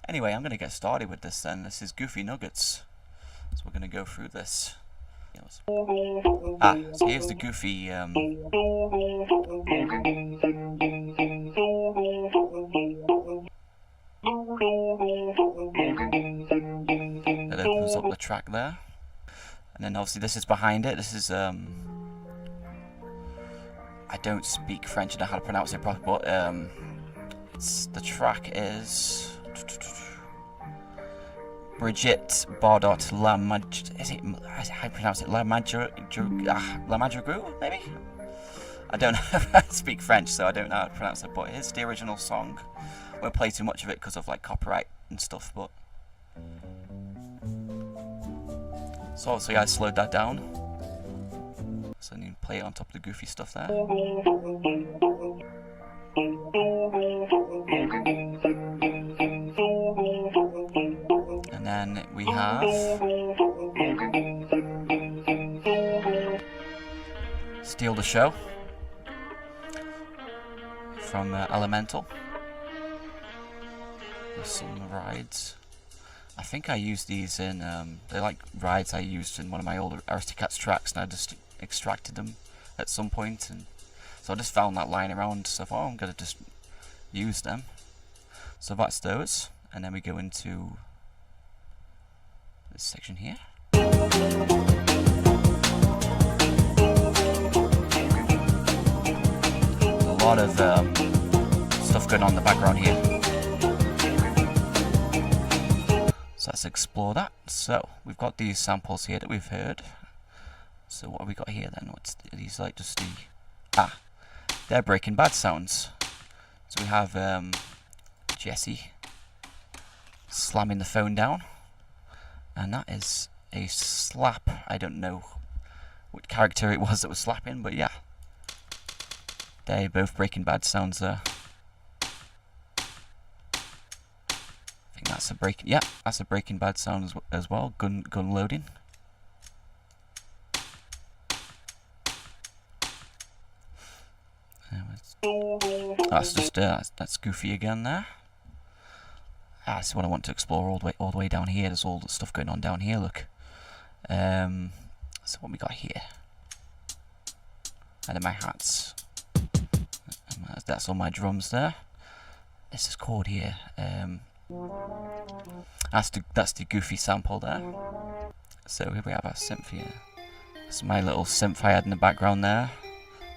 Anyway, I'm going to get started with this then. This is Goofy Nuggets. So we're going to go through this. So here's the Goofy that opens up the track there. And then obviously this is behind it. This is I don't speak French, I don't know how to pronounce it properly, but the track is Brigitte Bardot La is it how you pronounce it? La Madrigal, maybe? I don't know if I speak French, so I don't know how to pronounce it, but it's the original song. I won't play too much of it because of like copyright and stuff, but so obviously I slowed that down. So I need to play it on top of the Goofy stuff there. And then we have Steal the Show from Elemental. There's some rides. I think I used these in, they're like rides I used in one of my older Aristocats tracks, and I just extracted them at some point, and so I just found that lying around, so I thought, oh, I'm going to just use them. So that's those, and then we go into this section here. A lot of stuff going on in the background here. So let's explore that. So we've got these samples here that we've heard. So what have we got here then? What's these like? Just the they're Breaking Bad sounds. So we have Jesse slamming the phone down, and that is a slap. I don't know what character it was that was slapping, but yeah, they're both Breaking Bad sounds there. I think that's a that's a Breaking Bad sound as well. Gun loading. That's just that's Goofy again there. That's what I want to explore all the way down here. There's all the stuff going on down here. Look. So what we got here? And then my hats. That's all my drums there. This is chord here. That's the Goofy sample there. So here we have our synth here. That's my little synth I had in the background there,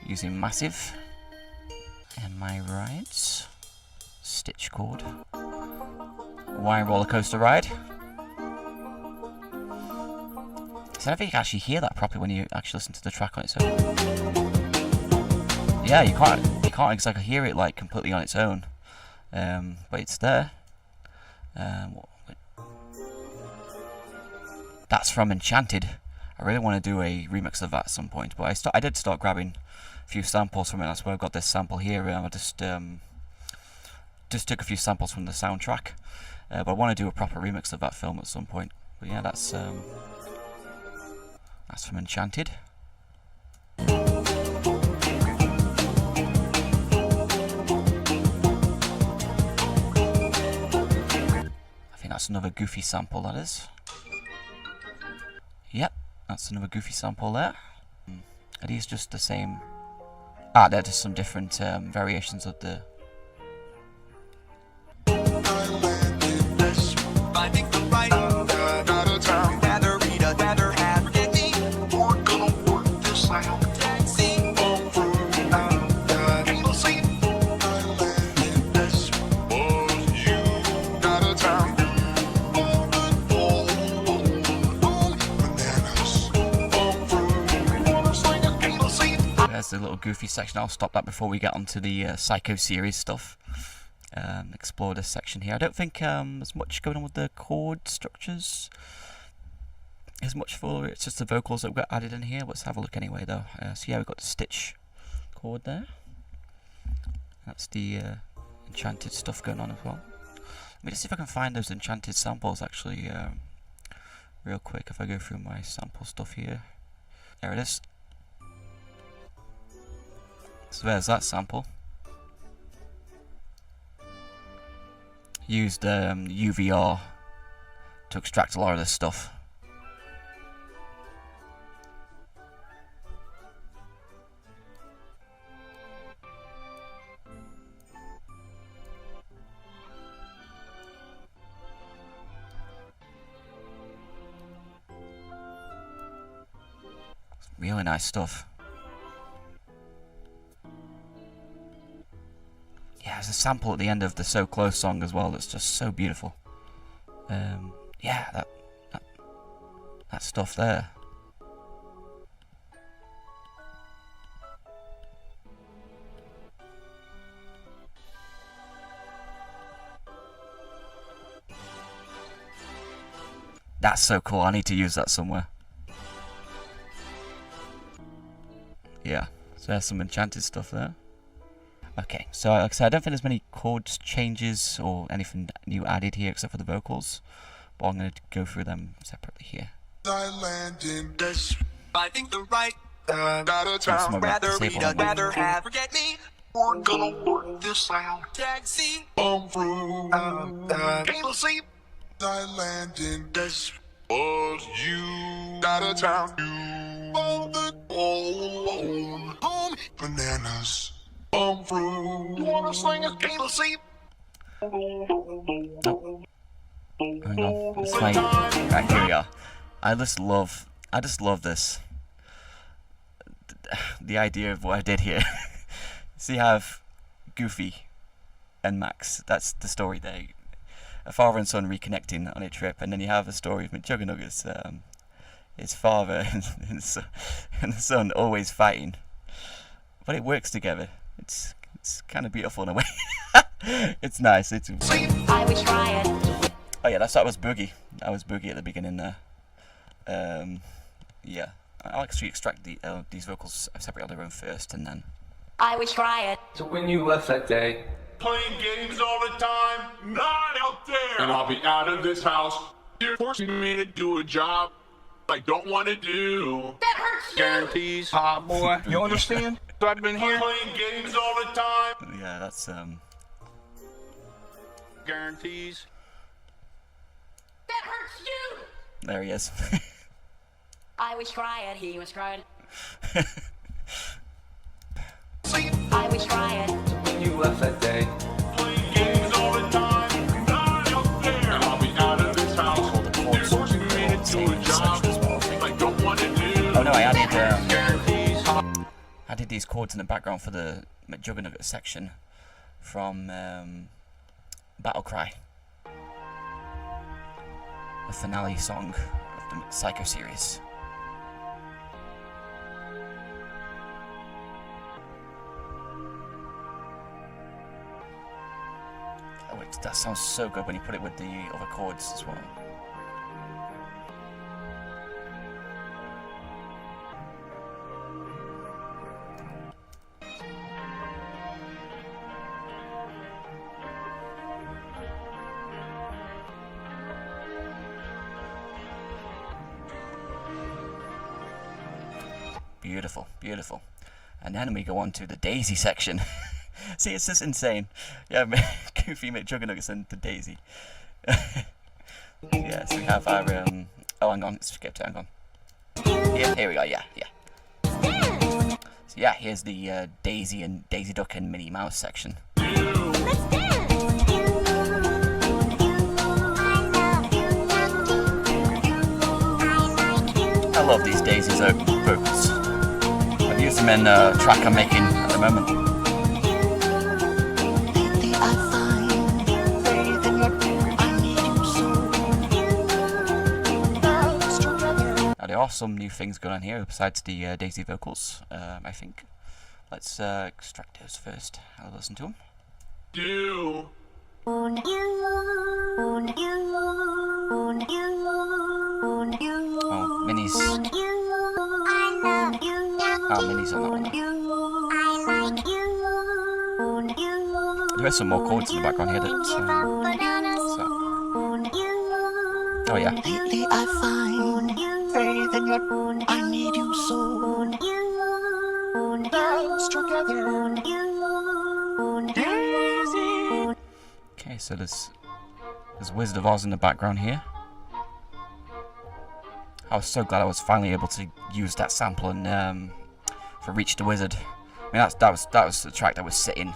using Massive. And my rides. Stitch chord. Wire roller coaster ride. So I don't think you can actually hear that properly when you actually listen to the track on its own. Yeah, you can't exactly hear it like completely on its own, but it's there. That's from Enchanted. I really want to do a remix of that at some point, but I did start grabbing a few samples from it. That's why I've got this sample here. I just took a few samples from the soundtrack, but I want to do a proper remix of that film at some point. But yeah, that's from Enchanted. I think that's another Goofy sample, that is. Yep, that's another Goofy sample there. Are these just the same? They're just some different variations of the... There's the little Goofy section. I'll stop that before we get onto the Psycho series stuff. Explore this section here. I don't think there's much going on with the chord structures. There's much for it's just the vocals that got added in here. Let's have a look anyway, though. So yeah, we've got the Stitch chord there. That's the Enchanted stuff going on as well. Let me just see if I can find those Enchanted samples actually real quick. If I go through my sample stuff here, there it is. So there's that sample. used UVR to extract a lot of this stuff. Really nice stuff. Yeah, there's a sample at the end of the So Close song as well that's just so beautiful. Yeah, that stuff there. That's so cool. I need to use that somewhere. Yeah, so there's some enchanted stuff there. Okay, so like I said, I don't think there's many chord changes or anything new added here except for the vocals, but I'm going to go through them separately here. I think the right rather read I'd rather have forget me. We're gonna work this out. Taxi through cable sleep. I landed this was you out of town. You on the home bananas through. You wanna sling a cable sleep? Hang on, it's fine. Right, here we are. I just love this. The idea of what I did here. So you have Goofy and Max. That's the story there. A father and son reconnecting on a trip, and then you have a story of McJuggernuggets, his father and the son always fighting, but it works together. It's kind of beautiful in a way. It's nice. I would try it. Oh yeah, that was Boogie. That was Boogie at the beginning there. Yeah, I'll actually extract these vocals separately on their own first, and then. I would try it. So when you left that day, playing games all the time, not out there. And I'll be out of this house. You're forcing me to do a job I don't want to do. That hurts you. Guarantees, hot boy. You understand? So I've been here playing games all the time. Yeah, that's Guarantees. That hurts you. There he is. I was trying. He was trying. I was trying. when you left that day, Playing games all the time, not out there. And I'll be out of this house. You're forcing me to do a job I don't want to do. Oh no, I added Guarantees, hot. added these chords in the background for the McJuggernugget section from Battle Cry, the finale song of the Psycho series. Oh, that sounds so good when you put it with the other chords as well. Beautiful, beautiful. And then we go on to the Daisy section. See, it's just insane. Yeah, Goofy McJuggernuggets and the Daisy. Yeah, so we have our oh, hang on, skipped it, hang on. Here we go, yeah. So yeah, here's the Daisy and Daisy Duck and Minnie Mouse section. I love these Daisy vocals. I've used them in track I'm making at the moment. Now, there are some new things going on here besides the Daisy vocals, I think. Let's extract those first. I'll listen to them. Do. Oh, Minnie's. Oh, Minnie's on that one. There are some more chords in the background here that. Oh yeah. Lately I find faith in your I need you so. Dance together. Okay, so there's There's Wizard of Oz in the background here. I was so glad I was finally able to use that sample and for Reach the Wizard. I mean, that was the track that was sitting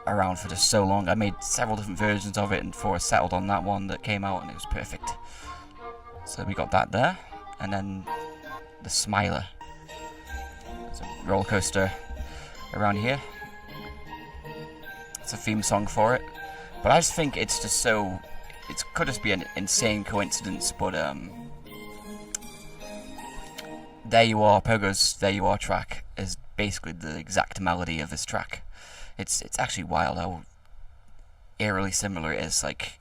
around for just so long. I made several different versions of it, and before I settled on that one that came out, and it was perfect. So we got that there, and then the Smiler. It's a roller coaster around here. It's a theme song for it, but I just think it's just so. It could just be an insane coincidence, but There You Are, Pogo's There You Are track is basically the exact melody of this track. It's actually wild how eerily similar it is. Like,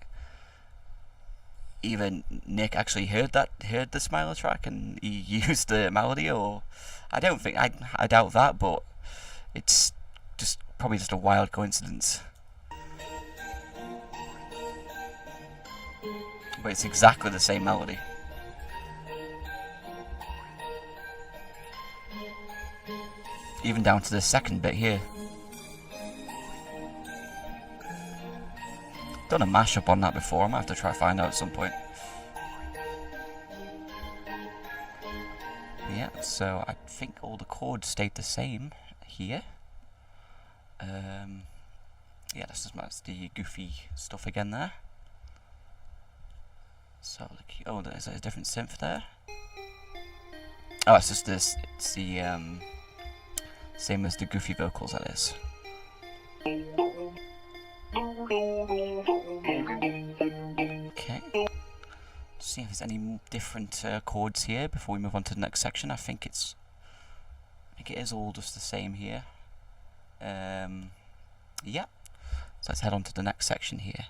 even Nick actually heard the Smiler track and he used the melody, or I doubt that, but it's just probably just a wild coincidence. But it's exactly the same melody. Even down to the second bit here. Done a mashup on that before. I might have to try to find out at some point. Yeah, so I think all the chords stayed the same here. Yeah, that's the goofy stuff again there. So, oh, there's a different synth there. Oh, it's just this. It's the same as the goofy vocals, that is. Okay. Let's see if there's any different chords here before we move on to the next section. I think it is all just the same here. Yeah. So let's head on to the next section here.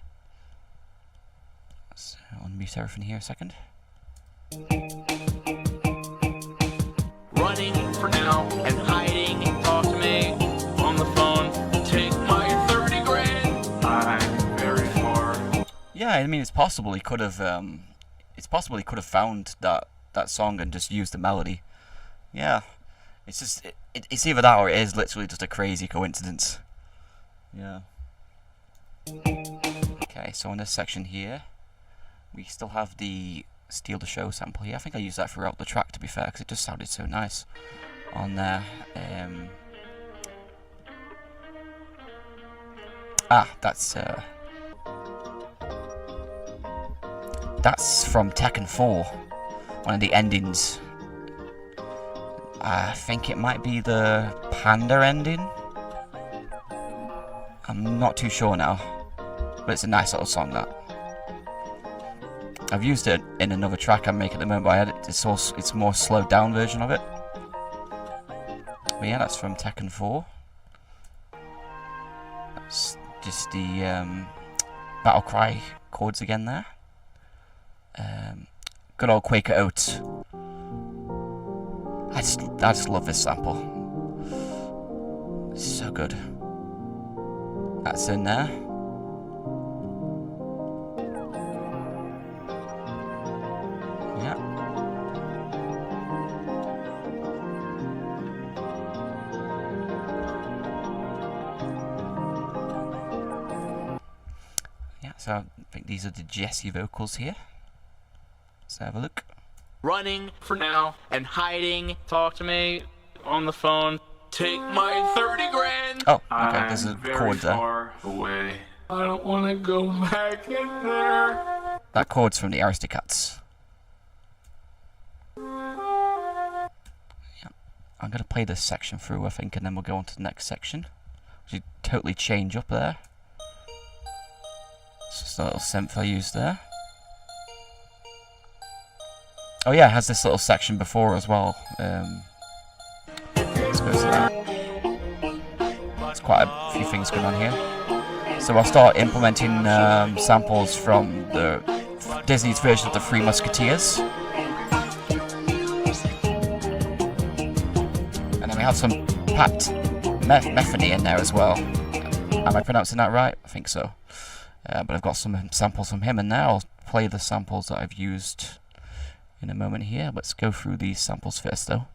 So unmute everything here a second. Running for now and hiding. Talk to me on the phone. Take my 30 grand. I'm very far. Yeah, I mean, it's possible he could have found that song and just used the melody. Yeah, it's just it's either that or it is literally just a crazy coincidence. Yeah. Okay, so in this section here, we still have the Steal the Show sample here. I think I used that throughout the track, to be fair, because it just sounded so nice on there. That's from Tekken 4, one of the endings. I think it might be the Panda ending. I'm not too sure now, but it's a nice little song, that. I've used it in another track I make at the moment, but it's a more slowed down version of it. But yeah, that's from Tekken 4. That's just the Battle Cry chords again there. Good old Quaker Oats. I just love this sample. It's so good. That's in there. Yeah. Yeah, so I think these are the Jesse vocals here. Let's have a look. Running for now and hiding. Talk to me on the phone. Take my 30 grand. Oh, okay, there's a chord there. Far away. I don't want to go back in there. That chord's from the Aristocats. Yeah. I'm going to play this section through, I think, and then we'll go on to the next section. Which is totally change up there. It's just a little synth I used there. Oh yeah, it has this little section before as well. Let's go to that. There's quite a few things going on here. So I'll start implementing samples from the Disney's version of the Three Musketeers. And then we have some Pat Metheny in there as well. Am I pronouncing that right? I think so. But I've got some samples from him in there. I'll play the samples that I've used in a moment here. Let's go through these samples first though.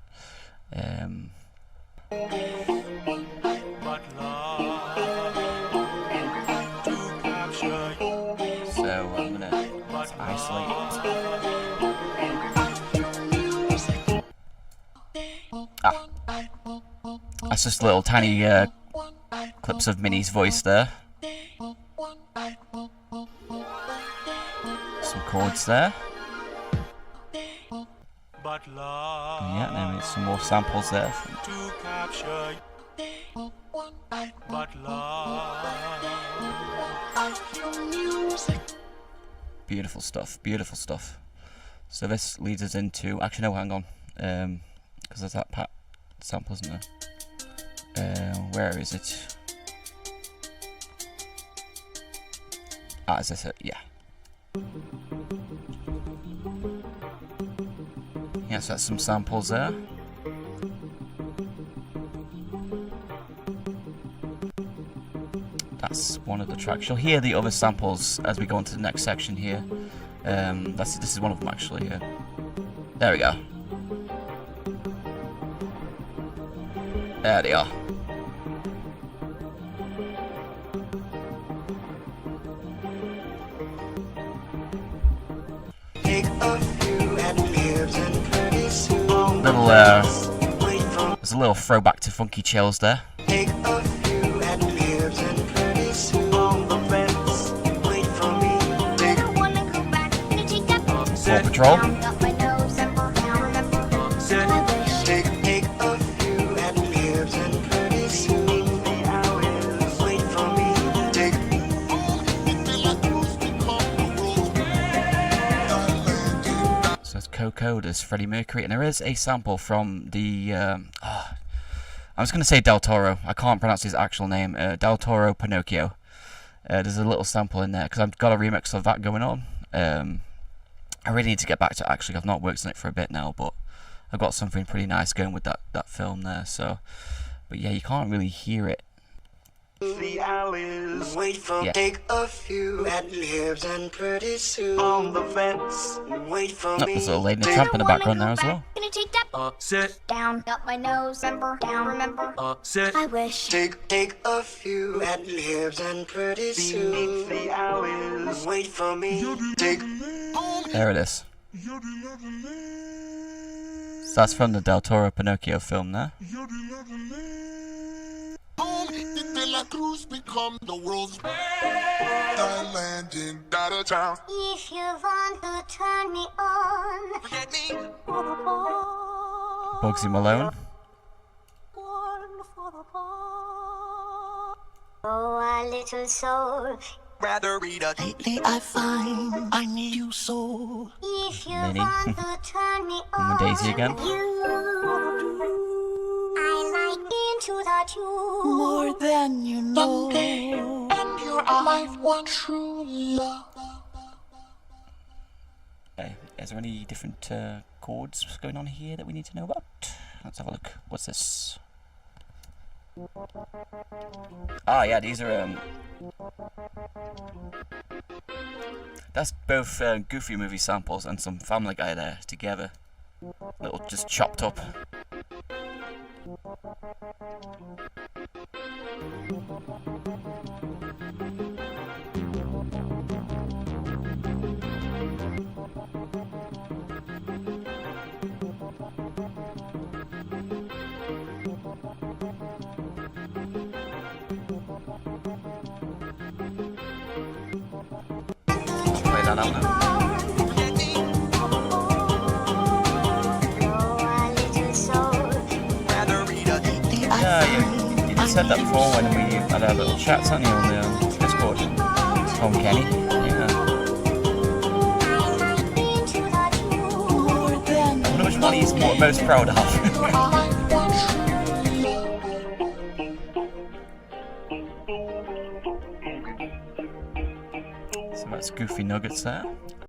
Let's isolate. Ah. That's just little tiny clips of Minnie's voice there. Some chords there. Yeah, there is some more samples there. Beautiful stuff, beautiful stuff. So this leads us into, actually no, hang on, because there's that sample, isn't there? Where is it? Ah, is this it? Yeah. Yes, that's some samples there. That's one of the tracks. You'll hear the other samples as we go into the next section here. This is one of them actually. Yeah. There we go. There they are. There's a little throwback to Funky Chills there. Paw Patrol. So it's Coco, there's Freddie Mercury, and there is a sample from the I was going to say Del Toro. I can't pronounce his actual name. Del Toro Pinocchio. There's a little sample in there because I've got a remix of that going on. I really need to get back to it, actually. I've not worked on it for a bit now, but I've got something pretty nice going with that film there. So, but yeah, you can't really hear it. The alleys wait for Yeah. take a few that lives and pretty soon on the fence wait for Oh, me. there's a little Lady in the Tramp in the background there as well. Gonna take that Sit, down, up my nose, remember, down, remember. sit. I wish. Take a few that lives and pretty soon the alleys wait for me. Take There it is. So that's from the Del Toro Pinocchio film there. De La Cruz become the world's landing out of town. If you want to turn me on, Forget me. Bugsy Malone. oh, a little soul. rather read a Lately I find I need you so. If you Minnie. want to turn me And on, Daisy again. I like into the tune. More than you know. And you're my one true love. Okay. Is there any different chords going on here that we need to know about? Let's have a look. What's this? Ah, yeah, these are that's both Goofy movie samples and some Family Guy there together. Little just chopped up. Play that out now. Yeah, you said that before when we had our little chats, hadn't you, on the Discord? Home Kenny. Yeah. I wonder which one he's most proud of. So that's Goofy Nuggets there.